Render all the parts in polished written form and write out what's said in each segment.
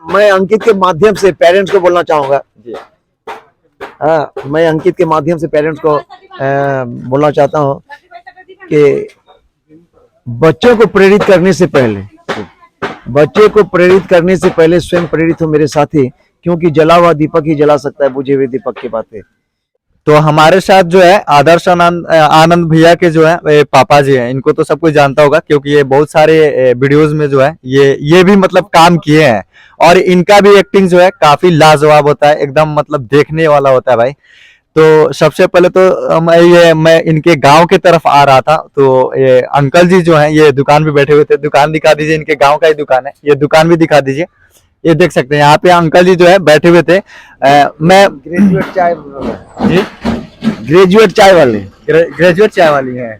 मैं अंकित के माध्यम से पेरेंट्स को बोलना चाहूंगा जी। हाँ, मैं अंकित के माध्यम से पेरेंट्स को बोलना चाहता हूँ कि बच्चों को प्रेरित करने से पहले स्वयं प्रेरित हो मेरे साथी, क्योंकि जला हुआ दीपक ही जला सकता है बुझे हुए दीपक की बातें। तो हमारे साथ जो है आदर्श आनंद भैया के जो है पापा जी हैं, इनको तो सब कोई जानता होगा क्योंकि ये बहुत सारे वीडियोस में जो है ये भी मतलब काम किए हैं, और इनका भी एक्टिंग जो है काफी लाजवाब होता है, एकदम मतलब देखने वाला होता है भाई। तो सबसे पहले तो मैं इनके गांव की तरफ आ रहा था, तो ये अंकल जी जो हैं ये दुकान पे बैठे हुए थे। दुकान दिखा दीजिए, इनके गांव का ही दुकान है, ये दुकान भी दिखा दीजिए। ये देख सकते हैं यहाँ पे अंकल जी जो है बैठे हुए थे। मैं ग्रेजुएट चाय जी ग्रेजुएट चाय वाले ग्रेजुएट चाय वाली है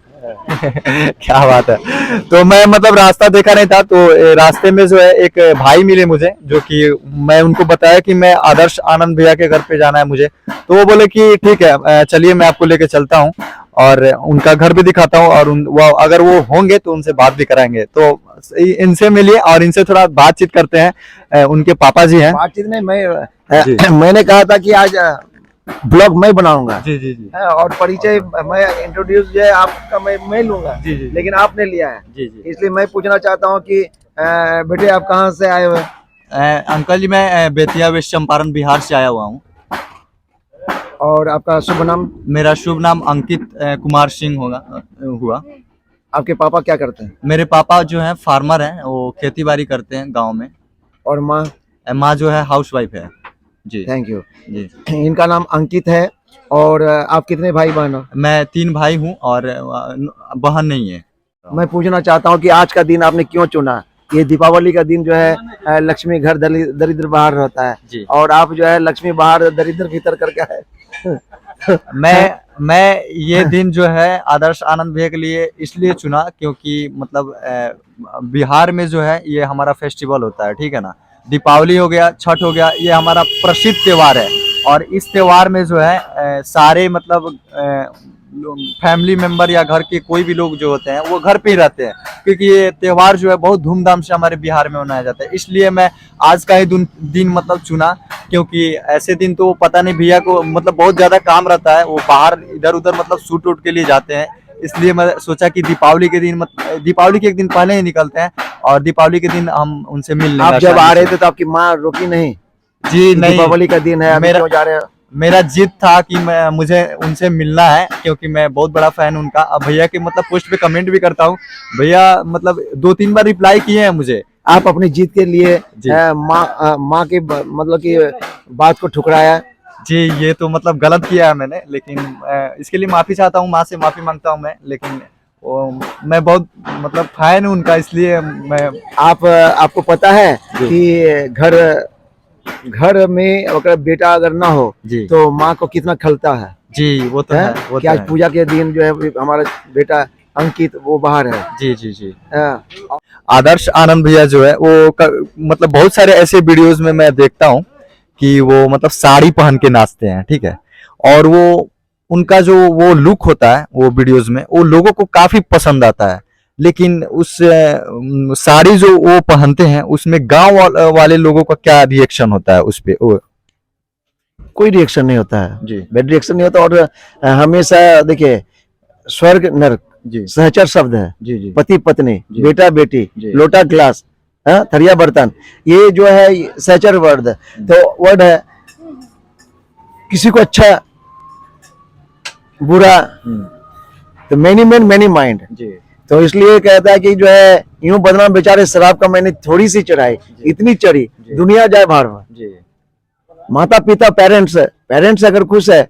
क्या बात है। तो मैं मतलब रास्ता देखा नहीं था, तो रास्ते में जो है एक भाई मिले मुझे, जो कि मैं उनको बताया कि मैं आदर्श आनंद भैया के घर पे जाना है मुझे। तो वो बोले कि ठीक है चलिए मैं आपको लेके चलता हूँ और उनका घर भी दिखाता हूँ, और वो अगर वो होंगे तो उनसे बात भी कराएंगे। तो इनसे मिलिए और इनसे थोड़ा बातचीत करते हैं। उनके पापा जी हैं। बातचीत नहीं, मैंने कहा था कि आज ब्लॉग मैं बनाऊंगा जी जी जी। और परिचय मैं इंट्रोड्यूस जो है आपका मैं लूंगा जी जी। लेकिन आपने लिया है जी जी। इसलिए मैं पूछना चाहता हूँ कि बेटे आप कहाँ से आए हुए? अंकल जी मैं बेतिया वेस्ट चंपारण बिहार से आया हुआ हूँ। और आपका शुभ नाम? मेरा शुभ नाम अंकित कुमार सिंह हुआ। आपके पापा क्या करते हैं? मेरे पापा जो है फार्मर हैं, वो खेती बाड़ी करते हैं गांव में। और माँ? माँ जो है हाउस वाइफ है जी। थैंक यू जी। इनका नाम अंकित है। और आप कितने भाई बहन हो? मैं 3 भाई हूँ और बहन नहीं है। मैं पूछना चाहता हूँ कि आज का दिन आपने क्यों चुना? ये दीपावली का दिन जो है लक्ष्मी घर दरिद्र बाहर रहता है जी। और आप जो है लक्ष्मी बाहर दरिद्र भीतर करके है मैं ये दिन जो है आदर्श आनंद भैया के लिए इसलिए चुना क्योंकि मतलब बिहार में जो है ये हमारा फेस्टिवल होता है, ठीक है ना। दीपावली हो गया, छठ हो गया, ये हमारा प्रसिद्ध त्योहार है। और इस त्योहार में जो है सारे मतलब फैमिली मेंबर या घर के कोई भी लोग जो होते हैं वो घर पे ही रहते हैं, क्योंकि ये त्योहार जो है बहुत धूमधाम से हमारे बिहार में मनाया जाता है। इसलिए मैं आज का ही दिन मतलब चुना, क्योंकि ऐसे दिन तो पता नहीं भैया को मतलब बहुत ज्यादा काम रहता है, वो बाहर इधर उधर मतलब शूट वूट के लिए जाते हैं। इसलिए मैं सोचा कि दीपावली के एक दिन पहले ही निकलते हैं और दीपावली के दिन हम उनसे मिल लेंगे। आप जब आ रहे थे तो आपकी माँ रोकी नहीं? जी नहीं, दीपावली का दिन है, क्यों जा रहे हो? मेरा जिद था कि मुझे उनसे मिलना है, क्योंकि मैं बहुत बड़ा फैन उनका। अब भैया के मतलब पोस्ट पे कमेंट भी करता हूँ, भैया मतलब 2-3 बार रिप्लाई किए हैं मुझे। आप अपनी जीत के लिए माँ की मतलब की बात को ठुकराया? जी ये तो मतलब गलत किया है मैंने, लेकिन इसके लिए माफी चाहता हूँ, माँ से माफी मांगता हूँ मैं। लेकिन मैं बहुत मतलब फैन हूँ उनका, इसलिए मैं आपको पता है कि घर में अगर बेटा अगर ना हो तो माँ को कितना खलता है? जी वो तो है, वो कि आज पूजा के दिन जो है हमारा बेटा अंकित वो बाहर है। जी जी जी। आदर्श आनंद भैया जो है वो मतलब बहुत सारे ऐसे वीडियोस में मैं देखता हूँ कि वो मतलब साड़ी पहन के नाचते हैं, ठीक है। और वो उनका जो वो लुक होता है वो वीडियोस में वो लोगों को काफी पसंद आता है। लेकिन उस साड़ी जो वो पहनते हैं उसमें गांव वाले लोगों का क्या रिएक्शन होता है उस पे? कोई रिएक्शन नहीं होता है जी। बैड रिएक्शन नहीं होता। और हमेशा देखिए स्वर्ग नरक सहचर शब्द है। जी जी। पति पत्नी, बेटा बेटी, लोटा गिलास, थरिया बर्तन, ये जो है सहचर वर्ड है। तो वर्ड है किसी को अच्छा बुरा, तो मैनी मैन मैनी माइंड। तो इसलिए कहता है कि जो है यूं बदनाम बेचारे शराब का मैंने थोड़ी सी चढ़ाई, इतनी चढ़ी दुनिया जाए बाहर में। माता पिता पेरेंट्स अगर खुश है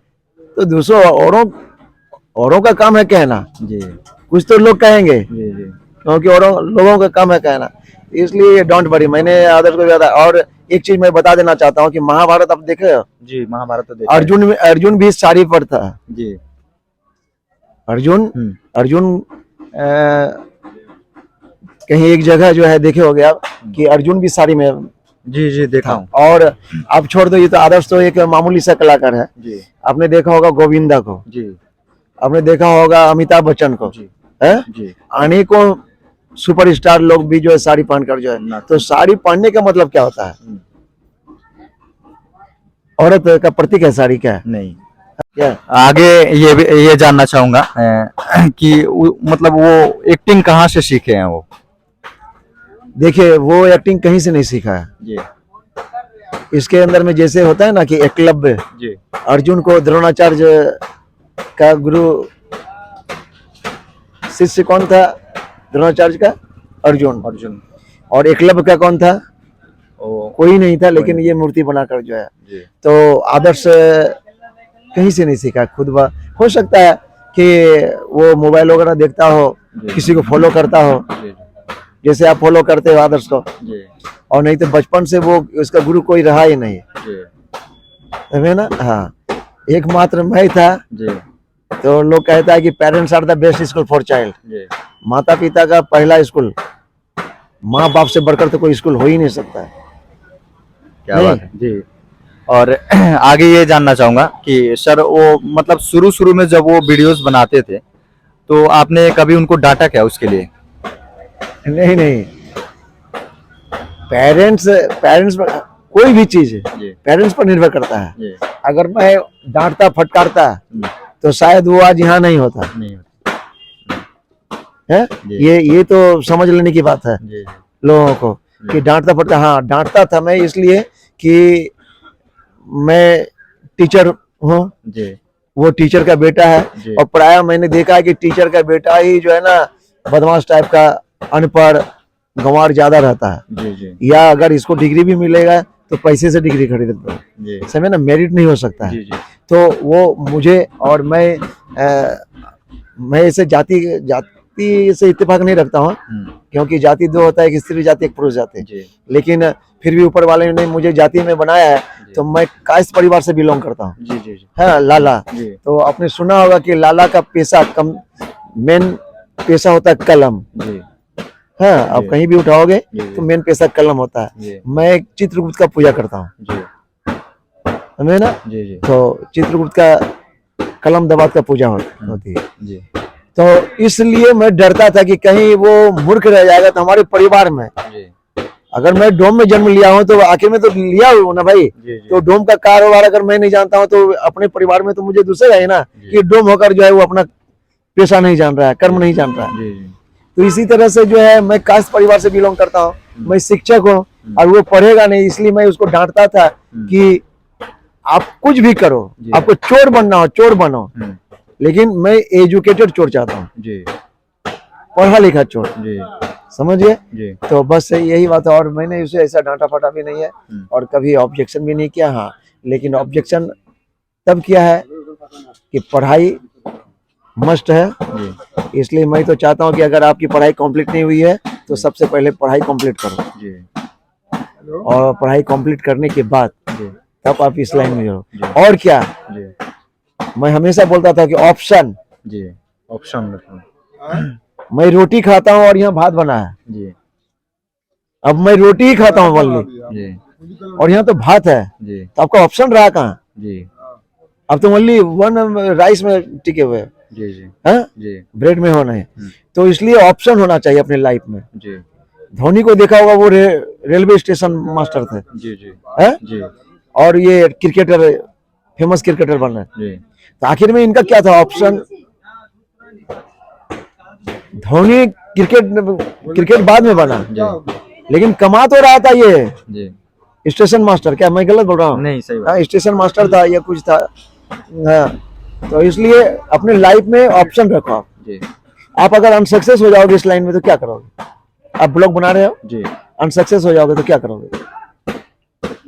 तो दूसरों औरों का काम है कहना। कुछ तो लोग कहेंगे क्योंकि औरों लोगों का काम है कहना। इसलिए डोंट वरी, मैंने आदर्श को बताया। और एक चीज मैं बता देना चाहता हूँ कि महाभारत आप देखे हो? जी महाभारत तो देखा। अर्जुन भी साड़ी पर था जी। अर्जुन कहीं एक जगह जो है देखे हो गया कि अर्जुन भी साड़ी में। जी जी देखा हूँ। और अब छोड़ दो, ये तो आदर्श तो एक मामूली सा कलाकार है जी। आपने देखा होगा गोविंदा को जी, आपने देखा होगा अमिताभ बच्चन को जी, जी। अनेकों सुपरस्टार लोग भी जो है साड़ी पहनकर जो है, तो साड़ी पहनने का मतलब क्या होता है? औरत का प्रतीक है साड़ी क्या? नहीं। क्या? आगे ये जानना चाहूंगा कि मतलब वो एक्टिंग कहाँ से सीखे हैं वो? देखिए वो एक्टिंग कहीं से नहीं सीखा है। जी इसके अंदर में जैसे होता है ना कि एकलव्य, जी अर्जुन को द्रोणाचार्य का गुरु शिष्य कौन था? द्रोणाचार्य का अर्जुन। अर्जुन। और एकलव्य का कौन था? ओ कोई नहीं था, लेकिन ये मूर्ति बनाकर जो है जी तो आदर्श कहीं से नहीं सीखा, खुद हो सकता है कि वो मोबाइल वगैरह देखता हो, जी। किसी को फॉलो करता हो, जी जैसे आप फॉलो करते हो आदर्श को, जी और नहीं तो बचपन से वो उसका गुरु कोई रहा ही नहीं जी है ना। हाँ, एकमात्र मैं था। जी तो लोग कहता है कि parents are the best school for child. जी। माता पिता का पहला स्कूल, माँ बाप से बढ़कर तो कोई स्कूल हो ही नहीं सकता है। क्या नहीं। बात है जी। और आगे ये जानना चाहूंगा कि सर वो मतलब शुरू में जब वो वीडियोस बनाते थे तो आपने कभी उनको डांटा क्या उसके लिए? नहीं नहीं, पेरेंट्स पेरेंट्स कोई भी चीज जी पेरेंट्स पर निर्भर करता है। जी अगर मैं डांटता फटकारता तो शायद वो आज यहाँ नहीं होता नहीं है। जी। ये तो समझ लेने की बात है जी लोगों को कि डांटता फटता। हाँ, डांटता था मैं इसलिए कि मैं टीचर हूँ, जी वो टीचर का बेटा है। जी। और प्राय मैंने देखा है कि टीचर का बेटा ही जो है ना बदमाश टाइप का, अनपढ़, गंवार ज्यादा रहता है। जी जी या अगर इसको डिग्री भी मिलेगा तो पैसे से डिग्री खरीदता है, जी समझे ना, मेरिट नहीं हो सकता है। जी जी तो वो मुझे और मैं इसे जाति से इत्तेफाक नहीं रखता हूँ, क्योंकि जाति दो होता है, एक स्त्री जाति एक पुरुष जाति। जी लेकिन फिर भी ऊपर वाले ने मुझे जाति में बनाया है, तो मैं कायस्थ परिवार से बिलोंग करता हूँ। जी जी जी हाँ, लाला। जी तो आपने सुना होगा कि लाला का पेशा मेन पेशा होता है कलम। जी हाँ, आप जी। कहीं भी उठाओगे जी, जी। तो मेन पेशा कलम होता है। जी मैं चित्रगुप्त का पूजा करता हूँ, जी समझे ना। जी जी तो चित्रगुप्त का कलम दबात का पूजा होती है। जी तो इसलिए मैं डरता था कि कहीं वो मूर्ख रह जाएगा तो हमारे परिवार में, जी अगर मैं डोम में जन्म लिया हूँ तो आखिर में तो लिया हूँ ना भाई। जी जी तो डोम का कारोबार अगर मैं नहीं जानता हूँ तो अपने परिवार में तो मुझे दूसरा है ना जी। कि डोम होकर जो है वो अपना पेशा नहीं जान रहा है, कर्म नहीं जान रहा है। जी जी तो इसी तरह से जो है मैं कास्ट परिवार से बिलोंग करता हूँ, मैं शिक्षक हूँ, और वो पढ़ेगा नहीं, इसलिए मैं उसको डांटता था कि आप कुछ भी करो, जी। आपको चोर बनना हो चोर बनो, लेकिन मैं एजुकेटेड चोर चाहता हूँ, जी पढ़ा लिखा चोर, जी समझिए। जी तो बस यही बात है, और मैंने उसे ऐसा डांटा फाटा भी नहीं है और कभी ऑब्जेक्शन भी नहीं किया। हाँ, लेकिन ऑब्जेक्शन तब किया है कि पढ़ाई मस्ट है, जी इसलिए मैं तो चाहता हूँ कि अगर आपकी पढ़ाई कंप्लीट नहीं हुई है तो सबसे पहले पढ़ाई कंप्लीट करो, जी और पढ़ाई कंप्लीट करने के बाद जी तब आप इस लाइन में जाओ। जी। और क्या, जी मैं हमेशा बोलता था कि ऑप्शन, जी ऑप्शन रखो। मैं रोटी खाता हूँ और यहाँ भात बना है, जी अब मैं रोटी ही खाता हूँ ओनली, जी और यहाँ तो भात है, जी तो आपका ऑप्शन रहा कहाँ? जी अब तो ओनली वन राइस में टिके हुए हैं, जी जी हाँ? जी ब्रेड में होना है। तो इसलिए ऑप्शन होना चाहिए अपने लाइफ में। जी धोनी को देखा होगा, वो रेलवे स्टेशन मास्टर थे, जी जी हैं? जी और ये क्रिकेटर, फेमस क्रिकेटर बन रहे हैं। जी तो आखिर में इनका क्या था ऑप्शन? धोनी क्रिकेट बाद में बना, लेकिन कमा तो रहा था ये जी स्टेशन मास्टर। क्या मैं गलत बोल रहा हूँ? नहीं सही बात। हाँ, स्टेशन मास्टर था या कुछ था। हाँ, तो इसलिए अपने लाइफ में ऑप्शन रखो आप। जी आप अगर अनसक्सेस हो जाओगे इस लाइन में तो क्या करोगे? आप ब्लॉग बना रहे हो, जी अनसक्सेस हो जाओगे तो क्या करोगे?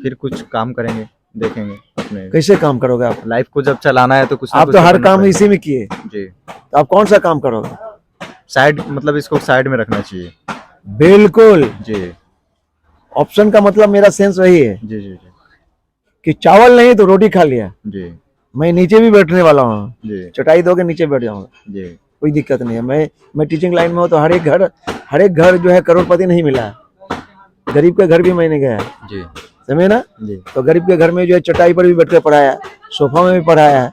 फिर कुछ काम करेंगे, देखेंगे अपने कैसे काम करोगे आप? लाइफ को जब चलाना है तो कुछ ना आप कुछ तो हर करना काम पड़ेगा। इसी में किए, जी तो आप कौन सा काम करोगे? साइड मतलब इसको साइड में रखना चाहिए। बिल्कुल, जी ऑप्शन का मतलब मेरा सेंस वही है जी जी जी कि चावल नहीं तो रोटी खा लिया, जी मैं नीचे भी बैठने वाला हूँ, जी चटाई दोगे नीचे बैठ जाऊंगा, जी कोई दिक्कत नहीं है। मैं टीचिंग लाइन में हूँ तो हर एक घर जो है करोड़पति नहीं मिला है, गरीब के घर भी मैंने गया है, जी समझे ना। जी तो गरीब के घर में जो है चटाई पर भी बैठ कर पढ़ाया, सोफा में भी पढ़ाया है।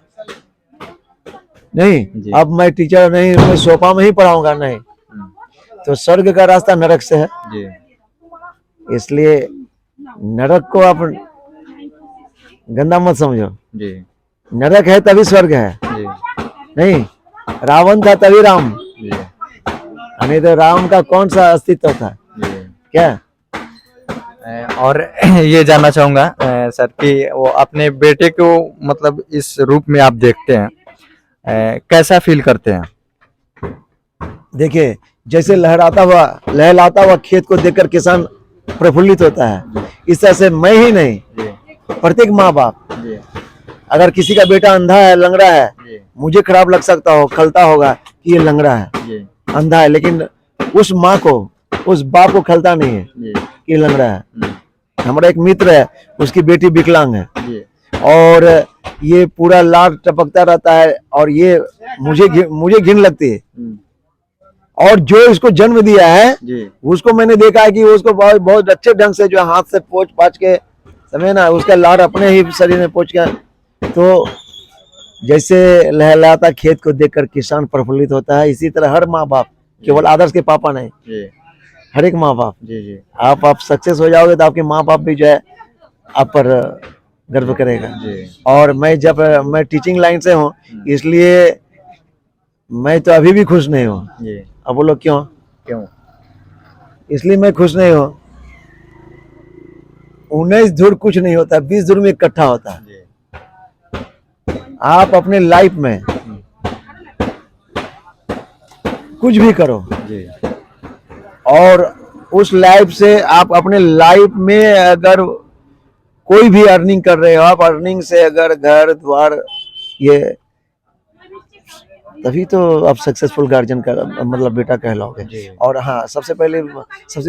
नहीं, जी। अब मैं टीचर नहीं, मैं सोफा में ही पढ़ाऊंगा नहीं, तो स्वर्ग का रास्ता नरक से है, जी इसलिए नरक को आप गंदा मत समझो। जी नरक है तभी स्वर्ग है, जी नहीं रावण था तभी राम, जी नहीं तो राम का कौन सा अस्तित्व था जी। क्या? और ये जानना चाहूंगा सर कि वो अपने बेटे को मतलब इस रूप में आप देखते हैं, कैसा फील करते हैं? देखिए जैसे लहलाता हुआ खेत को देखकर किसान प्रफुल्लित होता है, इस तरह से मैं ही नहीं जी प्रत्येक माँ बाप, जी अगर किसी का बेटा अंधा है, लंगड़ा है, जी मुझे खराब लग सकता हो, खलता होगा कि ये लंगड़ा है, जी अंधा है, लेकिन उस माँ को, उस बाप को खलता नहीं है जी कि ये लंगड़ा है। हमारा एक मित्र है, उसकी बेटी विकलांग है जी और ये पूरा लाड टपकता रहता है और ये मुझे घिन लगती है। और जो इसको जन्म दिया है जी उसको मैंने देखा है कि उसको बहुत बहुत अच्छे ढंग से जो है हाथ से पोंछ पाछ के समय ना उसका लाड़ अपने ही शरीर में पोंछ के, तो जैसे लहलाता खेत को देखकर किसान प्रफुल्लित होता है, इसी तरह हर माँ बाप, केवल आदर्श के पापा नहीं, जी हर एक माँ बाप, जी जी आप सक्सेस हो जाओगे तो आपके माँ बाप भी जो है आप पर गर्व करेगा। जी और मैं टीचिंग लाइन से हूँ, इसलिए मैं तो अभी भी खुश नहीं हूँ। जी। अब बोलो क्यों? क्यों? इसलिए मैं खुश नहीं हूँ, 19 धुर कुछ नहीं होता, 20 धुर में इकट्ठा होता है। जी आप अपने लाइफ में कुछ भी करो जी और उस लाइफ से आप अपने लाइफ में अगर कोई भी अर्निंग कर रहे हो, आप अर्निंग से अगर घर द्वार ये, तभी तो आप सक्सेसफुल गार्जियन का मतलब बेटा कहलाओगे। जी। और हाँ, सबसे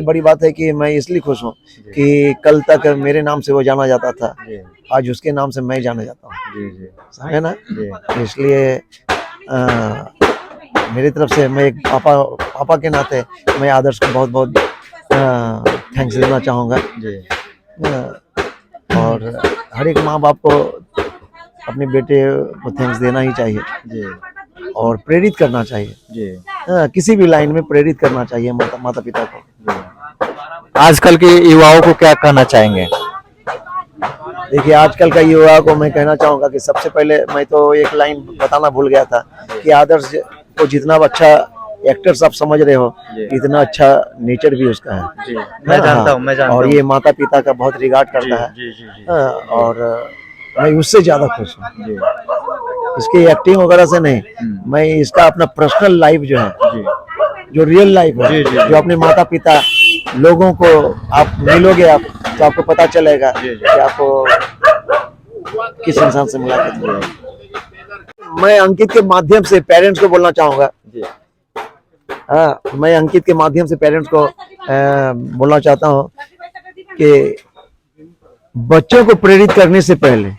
बड़ी बात है कि मैं इसलिए खुश हूँ कि कल तक मेरे नाम से वो जाना जाता था, जी आज उसके नाम से मैं जाना जाता हूँ, जी जी है ना? जी इसलिए मेरी तरफ से मैं एक पापा के नाते मैं आदर्श को बहुत बहुत थैंक्स देना चाहूँगा। जी और हर एक माँ बाप को अपने बेटे को थैंक्स देना ही चाहिए जी और प्रेरित करना चाहिए। जी किसी भी लाइन में प्रेरित करना चाहिए माता पिता को। जी। आजकल के युवाओं को क्या कहना चाहेंगे? देखिए आजकल का युवा को मैं कहना चाहूँगा कि सबसे पहले मैं तो एक लाइन बताना भूल गया था कि आदर्श को जितना अच्छा एक्टर्स आप समझ रहे हो, इतना अच्छा नेचर भी उसका है। जी मैं जानता हूँ, मैं जानता हूँ। और ये माता पिता का बहुत रिगार्ड करता है। जी जी जी और मैं उससे ज्यादा खुश हूँ, जी इसकी एक्टिंग वगैरह से नहीं, मैं इसका अपना पर्सनल लाइफ जो है, जी जो रियल लाइफ है, जी, जी, जो अपने माता पिता लोगों को आप मिलोगे आप तो आपको पता चलेगा जी, जी। कि आपको किस इंसान से मुलाकात हुई। मैं अंकित के माध्यम से पेरेंट्स को बोलना चाहूंगा, जी मैं अंकित के माध्यम से पेरेंट्स को बोलना चाहता हूँ कि बच्चों को प्रेरित करने से पहले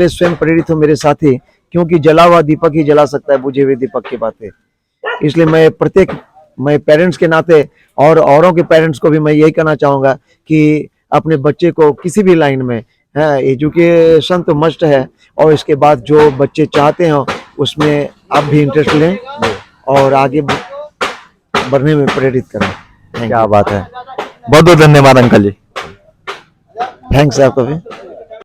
स्वयं प्रेरित हो मेरे साथी, क्योंकि जला हुआ दीपक ही जला सकता है बुझे हुए दीपक की बातें। इसलिए मैं पेरेंट्स के नाते और औरों के पेरेंट्स को भी मैं यही कहना चाहूंगा कि अपने बच्चे को किसी भी लाइन में एजुकेशन तो मस्ट है, और इसके बाद जो बच्चे चाहते हो उसमें आप भी इंटरेस्ट लें और आगे बढ़ने में प्रेरित करें। क्या बात है, बहुत बहुत धन्यवाद अंकल जी। थैंक्स आपको भी।